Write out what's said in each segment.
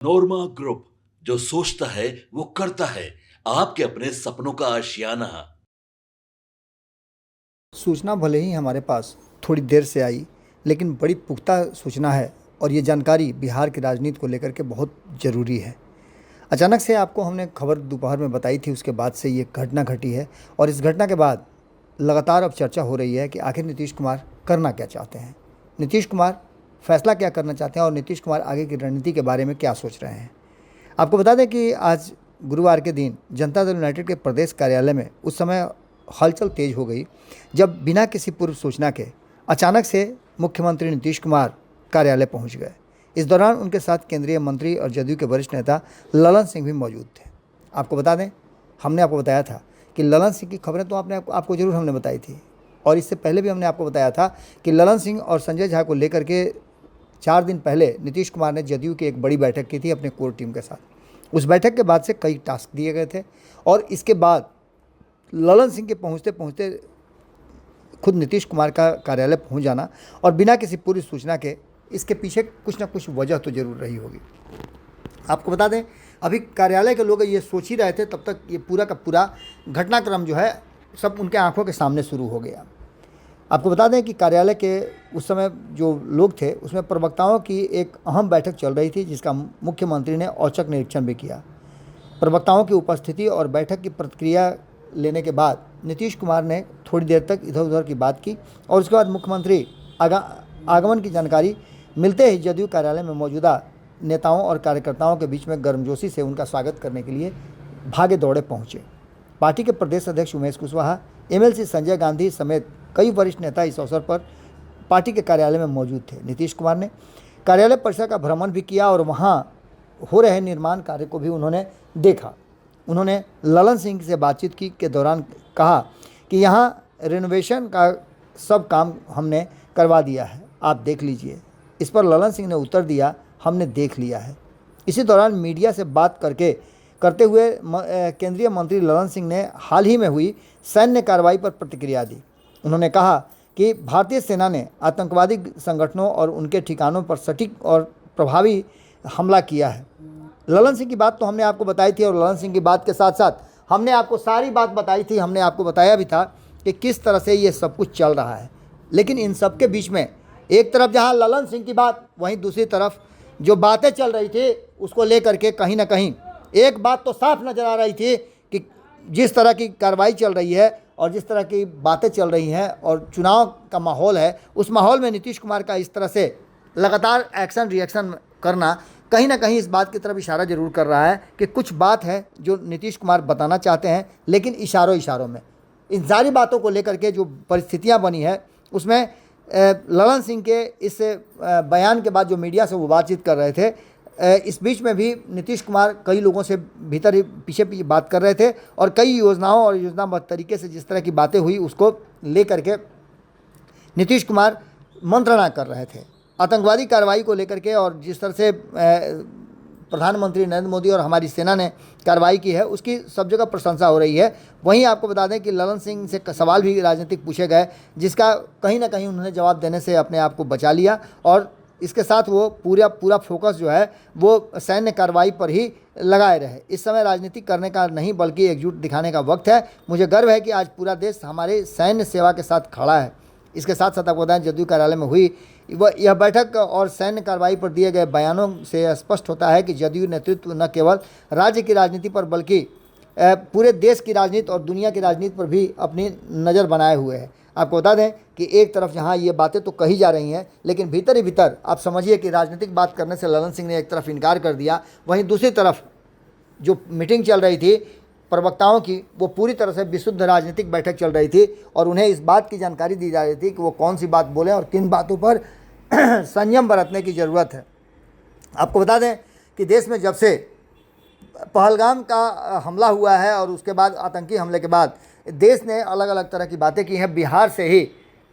नोरमा group, जो सोचता है वो करता है। आपके अपने सपनों का आशियाना। सूचना भले ही हमारे पास थोड़ी देर से आई, लेकिन बड़ी पुख्ता सूचना है और ये जानकारी बिहार की राजनीति को लेकर के बहुत ज़रूरी है। अचानक से आपको हमने खबर दोपहर में बताई थी, उसके बाद से ये घटना घटी है और इस घटना के बाद लगातार अब चर्चा हो रही है कि आखिर नीतीश कुमार करना क्या चाहते हैं, नीतीश कुमार फैसला क्या करना चाहते हैं और नीतीश कुमार आगे की रणनीति के बारे में क्या सोच रहे हैं। आपको बता दें कि आज गुरुवार के दिन जनता दल यूनाइटेड के प्रदेश कार्यालय में उस समय हलचल तेज हो गई, जब बिना किसी पूर्व सूचना के अचानक से मुख्यमंत्री नीतीश कुमार कार्यालय पहुंच गए। इस दौरान उनके साथ केंद्रीय मंत्री और जदयू के वरिष्ठ नेता ललन सिंह भी मौजूद थे। आपको बता दें, हमने आपको बताया था कि ललन सिंह की खबरें तो आपको जरूर हमने बताई थी, और इससे पहले भी हमने आपको बताया था कि ललन सिंह और संजय झा को लेकर के 4 दिन पहले नीतीश कुमार ने जदयू की एक बड़ी बैठक की थी अपने कोर टीम के साथ। उस बैठक के बाद से कई टास्क दिए गए थे और इसके बाद ललन सिंह के पहुंचते पहुंचते खुद नीतीश कुमार का कार्यालय पहुंच जाना और बिना किसी पूरी सूचना के, इसके पीछे कुछ ना कुछ वजह तो ज़रूर रही होगी। आपको बता दें, अभी कार्यालय के लोग ये सोच ही रहे थे, तब तक ये पूरा का पूरा घटनाक्रम जो है सब उनके आंखों के सामने शुरू हो गया। आपको बता दें कि कार्यालय के उस समय जो लोग थे उसमें प्रवक्ताओं की एक अहम बैठक चल रही थी, जिसका मुख्यमंत्री ने औचक निरीक्षण भी किया। प्रवक्ताओं की उपस्थिति और बैठक की प्रतिक्रिया लेने के बाद नीतीश कुमार ने थोड़ी देर तक इधर उधर की बात की और उसके बाद मुख्यमंत्री आगमन की जानकारी मिलते ही जदयू कार्यालय में मौजूदा नेताओं और कार्यकर्ताओं के बीच में गर्मजोशी से उनका स्वागत करने के लिए भागे दौड़े पहुंचे। पार्टी के प्रदेश अध्यक्ष उमेश कुशवाहा, एमएलसी संजय गांधी समेत कई वरिष्ठ नेता इस अवसर पर पार्टी के कार्यालय में मौजूद थे। नीतीश कुमार ने कार्यालय परिसर का भ्रमण भी किया और वहाँ हो रहे निर्माण कार्य को भी उन्होंने देखा। उन्होंने ललन सिंह से बातचीत की के दौरान कहा कि यहाँ रेनोवेशन का सब काम हमने करवा दिया है, आप देख लीजिए। इस पर ललन सिंह ने उत्तर दिया, हमने देख लिया है। इसी दौरान मीडिया से बात करते हुए केंद्रीय मंत्री ललन सिंह ने हाल ही में हुई सैन्य कार्रवाई पर प्रतिक्रिया दी। उन्होंने कहा कि भारतीय सेना ने आतंकवादी संगठनों और उनके ठिकानों पर सटीक और प्रभावी हमला किया है। ललन सिंह की बात तो हमने आपको बताई थी और ललन सिंह की बात के साथ साथ हमने आपको सारी बात बताई थी। हमने आपको बताया भी था कि किस तरह से ये सब कुछ चल रहा है, लेकिन इन सब के बीच में एक तरफ जहां ललन सिंह की बात, वहीं दूसरी तरफ जो बातें चल रही थी उसको लेकर के कहीं ना कहीं एक बात तो साफ नज़र आ रही थी कि जिस तरह की कार्रवाई चल रही है और जिस तरह की बातें चल रही हैं और चुनाव का माहौल है, उस माहौल में नीतीश कुमार का इस तरह से लगातार एक्शन रिएक्शन करना कहीं ना कहीं इस बात की तरफ इशारा जरूर कर रहा है कि कुछ बात है जो नीतीश कुमार बताना चाहते हैं, लेकिन इशारों में इन सारी बातों को लेकर के जो परिस्थितियां बनी है उसमें ललन सिंह के इस बयान के बाद जो मीडिया से वो बातचीत कर रहे थे, इस बीच में भी नीतीश कुमार कई लोगों से भीतर ही पीछे बात कर रहे थे और कई योजनाओं और योजनाबद्ध तरीके से जिस तरह की बातें हुई उसको लेकर के नीतीश कुमार मंत्रणा कर रहे थे। आतंकवादी कार्रवाई को लेकर के और जिस तरह से प्रधानमंत्री नरेंद्र मोदी और हमारी सेना ने कार्रवाई की है उसकी सब जगह प्रशंसा हो रही है। वहीं आपको बता दें कि ललन सिंह से सवाल भी राजनीतिक पूछे गए, जिसका कहीं ना कहीं उन्होंने जवाब देने से अपने आप को बचा लिया और इसके साथ वो पूरा फोकस जो है वो सैन्य कार्रवाई पर ही लगाए रहे। इस समय राजनीति करने का नहीं बल्कि एकजुट दिखाने का वक्त है। मुझे गर्व है कि आज पूरा देश हमारे सैन्य सेवा के साथ खड़ा है। इसके साथ साथ आपको बताएं, जदयू कार्यालय में हुई यह बैठक और सैन्य कार्रवाई पर दिए गए बयानों से स्पष्ट होता है कि जदयू नेतृत्व न केवल राज्य की राजनीति पर बल्कि पूरे देश की राजनीति और दुनिया की राजनीति पर भी अपनी नज़र बनाए हुए है। आपको बता दें कि एक तरफ जहां ये बातें तो कही जा रही हैं, लेकिन भीतर ही भीतर आप समझिए कि राजनीतिक बात करने से ललन सिंह ने एक तरफ इनकार कर दिया, वहीं दूसरी तरफ जो मीटिंग चल रही थी प्रवक्ताओं की, वो पूरी तरह से विशुद्ध राजनीतिक बैठक चल रही थी और उन्हें इस बात की जानकारी दी जा रही थी कि वो कौन सी बात बोलें और किन बातों पर संयम बरतने की ज़रूरत है। आपको बता दें कि देश में जब से पहलगाम का हमला हुआ है और उसके बाद आतंकी हमले के बाद देश ने अलग अलग तरह की बातें की हैं। बिहार से ही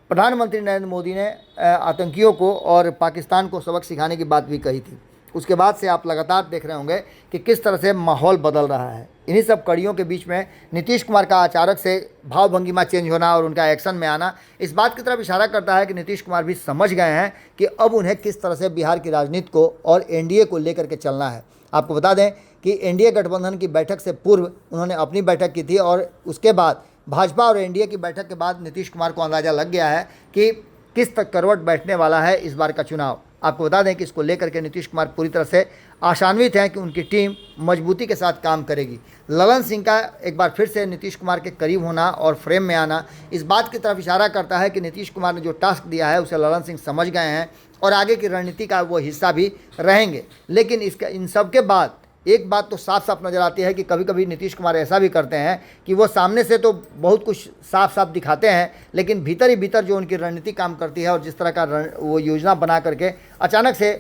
प्रधानमंत्री नरेंद्र मोदी ने आतंकियों को और पाकिस्तान को सबक सिखाने की बात भी कही थी। उसके बाद से आप लगातार देख रहे होंगे कि किस तरह से माहौल बदल रहा है। इन्हीं सब कड़ियों के बीच में नीतीश कुमार का अचानक से भाव भंगिमा चेंज होना और उनका एक्शन में आना इस बात की तरफ इशारा करता है कि नीतीश कुमार भी समझ गए हैं कि अब उन्हें किस तरह से बिहार की राजनीति को और एनडीए को लेकर के चलना है। आपको बता दें कि एनडीए गठबंधन की बैठक से पूर्व उन्होंने अपनी बैठक की थी और उसके बाद भाजपा और एनडीए की बैठक के बाद नीतीश कुमार को अंदाज़ा लग गया है कि किस तक करवट बैठने वाला है इस बार का चुनाव। आपको बता दें कि इसको लेकर के नीतीश कुमार पूरी तरह से आशान्वित हैं कि उनकी टीम मजबूती के साथ काम करेगी। ललन सिंह का एक बार फिर से नीतीश कुमार के करीब होना और फ्रेम में आना इस बात की तरफ इशारा करता है कि नीतीश कुमार ने जो टास्क दिया है उसे ललन सिंह समझ गए हैं और आगे की रणनीति का वो हिस्सा भी रहेंगे। लेकिन इसका इन सब के बाद एक बात तो साफ साफ नज़र आती है कि कभी कभी नीतीश कुमार ऐसा भी करते हैं कि वो सामने से तो बहुत कुछ साफ साफ दिखाते हैं, लेकिन भीतर ही भीतर जो उनकी रणनीति काम करती है और जिस तरह का वो योजना बना करके अचानक से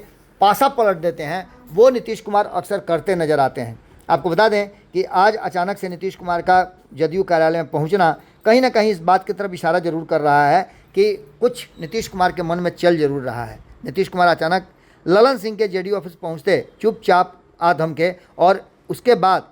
पासा पलट देते हैं, वो नीतीश कुमार अक्सर करते नज़र आते हैं। आपको बता दें कि आज अचानक से नीतीश कुमार का जदयू कार्यालय में पहुँचना कहीं ना कहीं इस बात की तरफ इशारा जरूर कर रहा है कि कुछ नीतीश कुमार के मन में चल जरूर रहा है। नीतीश कुमार अचानक ललन सिंह के जेडीयू ऑफिस पहुँचते चुपचाप आधम के और उसके बाद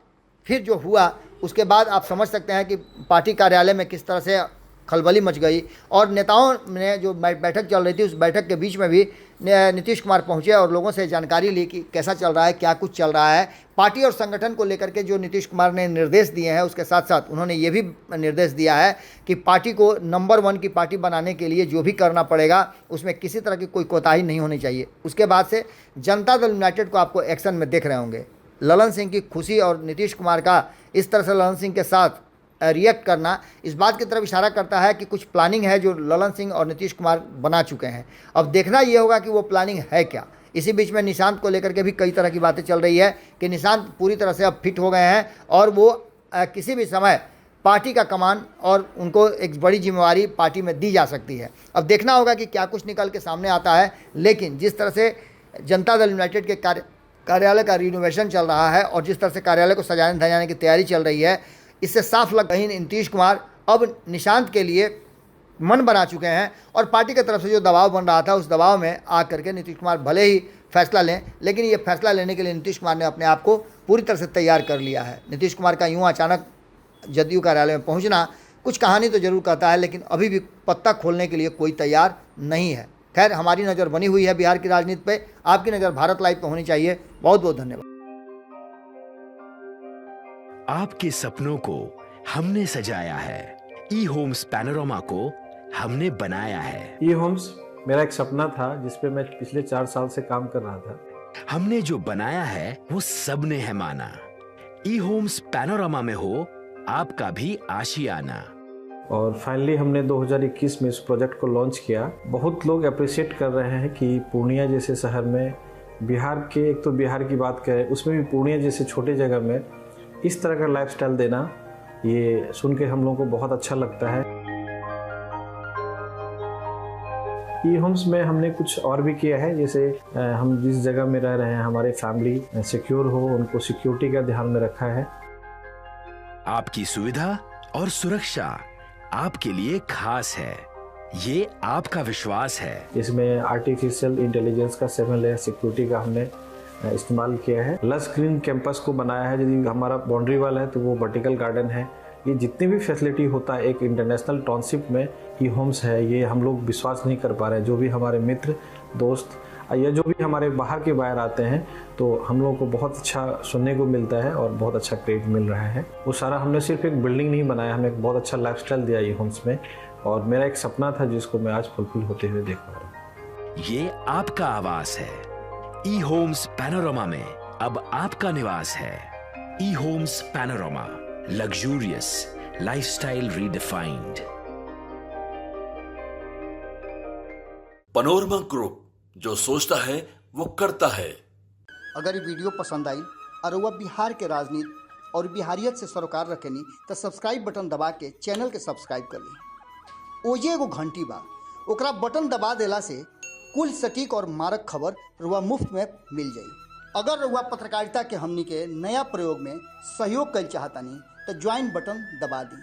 फिर जो हुआ उसके बाद आप समझ सकते हैं कि पार्टी कार्यालय में किस तरह से खलबली मच गई और नेताओं ने जो बैठक चल रही थी उस बैठक के बीच में भी नीतीश कुमार पहुंचे और लोगों से जानकारी ली कि कैसा चल रहा है, क्या कुछ चल रहा है। पार्टी और संगठन को लेकर के जो नीतीश कुमार ने निर्देश दिए हैं उसके साथ साथ उन्होंने ये भी निर्देश दिया है कि पार्टी को नंबर 1 की पार्टी बनाने के लिए जो भी करना पड़ेगा उसमें किसी तरह की कोई कोताही नहीं होनी चाहिए। उसके बाद से जनता दल यूनाइटेड को आपको एक्शन में देख रहे होंगे। ललन सिंह की खुशी और नीतीश कुमार का इस तरह से ललन सिंह के साथ रिएक्ट करना इस बात की तरफ इशारा करता है कि कुछ प्लानिंग है जो ललन सिंह और नीतीश कुमार बना चुके हैं। अब देखना ये होगा कि वो प्लानिंग है क्या। इसी बीच में निशांत को लेकर के भी कई तरह की बातें चल रही है कि निशांत पूरी तरह से अब फिट हो गए हैं और वो किसी भी समय पार्टी का कमान और उनको एक बड़ी जिम्मेवारी पार्टी में दी जा सकती है। अब देखना होगा कि क्या कुछ निकल के सामने आता है। लेकिन जिस तरह से जनता दल यूनाइटेड के कार्यालय का रिनोवेशन चल रहा है और जिस तरह से कार्यालय को सजाने धजाने की तैयारी चल रही है, इससे साफ लग कहीं नीतीश कुमार अब निशांत के लिए मन बना चुके हैं और पार्टी की तरफ से जो दबाव बन रहा था उस दबाव में आ करके नीतीश कुमार भले ही फैसला लें, लेकिन ये फैसला लेने के लिए नीतीश कुमार ने अपने आप को पूरी तरह से तैयार कर लिया है। नीतीश कुमार का यूँ अचानक जदयू कार्यालय में पहुँचना कुछ कहानी तो जरूर कहता है, लेकिन अभी भी पत्ता खोलने के लिए कोई तैयार नहीं है। खैर, हमारी नज़र बनी हुई है बिहार की राजनीति पे, आपकी नज़र भारत लाइव पे होनी चाहिए। बहुत बहुत धन्यवाद। आपके सपनों को हमने सजाया है, ई होम्स पैनोरमा को हमने बनाया है। ई होम्स मेरा एक सपना था जिस पे मैं पिछले 4 साल से काम कर रहा था। हमने जो बनाया है वो सबने है माना। ई होम्स पैनोरमा में हो आपका भी आशियाना। और फाइनली हमने 2021 में इस प्रोजेक्ट को लॉन्च किया। बहुत लोग अप्रिशिएट कर रहे हैं कि पूर्णिया जैसे शहर में, बिहार के, एक तो बिहार की बात करें उसमें भी पूर्णिया जैसे छोटे जगह में इस तरह का लाइफस्टाइल देना, ये सुन के हम लोगों को बहुत अच्छा लगता है। ई होम्स में हमने कुछ और भी किया है, जैसे हम जिस जगह में रह रहे हैं हमारे फैमिली सिक्योर हो, उनको सिक्योरिटी का ध्यान में रखा है। आपकी सुविधा और सुरक्षा आपके लिए खास है, ये आपका विश्वास है। इसमें आर्टिफिशियल इंटेलिजेंस का 7 लेयर सिक्योरिटी का हमने इस्तेमाल किया है। लस ग्रीन कैंपस को बनाया है। यदि हमारा बाउंड्री वाल है तो वो वर्टिकल गार्डन है। ये जितनी भी फैसिलिटी होता है एक इंटरनेशनल टाउनशिप में ई होम्स है, ये हम लोग विश्वास नहीं कर पा रहे हैं। जो भी हमारे मित्र दोस्त या जो भी हमारे बाहर के बाहर आते हैं तो हम लोगों को बहुत अच्छा सुनने को मिलता है और बहुत अच्छा क्रेडिट मिल रहा है। वो सारा हमने सिर्फ एक बिल्डिंग नहीं बनाया, हमें एक बहुत अच्छा लाइफस्टाइल दिया ई होम्स में, और मेरा एक सपना था जिसको मैं आज फुलफिल होते हुए देख पा रहा हूँ। ये आपका आवास है। ई होम्स पैनोरमा में अब आपका निवास है। E Homes Panorama, luxurious lifestyle redefined. Panorama Group, जो सोचता है वो करता है। अगर ये वीडियो पसंद आई और वह बिहार के राजनीति और बिहारियत से सरोकार रखेनी तो सब्सक्राइब बटन दबा के चैनल के सब्सक्राइब कर ली। ओजे एगो घंटी बा, ओकरा बटन दबा देला से कुल सटीक और मारक खबर रुआ मुफ्त में मिल जाई। अगर रुआ पत्रकारिता के हमनी के नया प्रयोग में सहयोग कर चाहतानी तो ज्वाइन बटन दबा दी।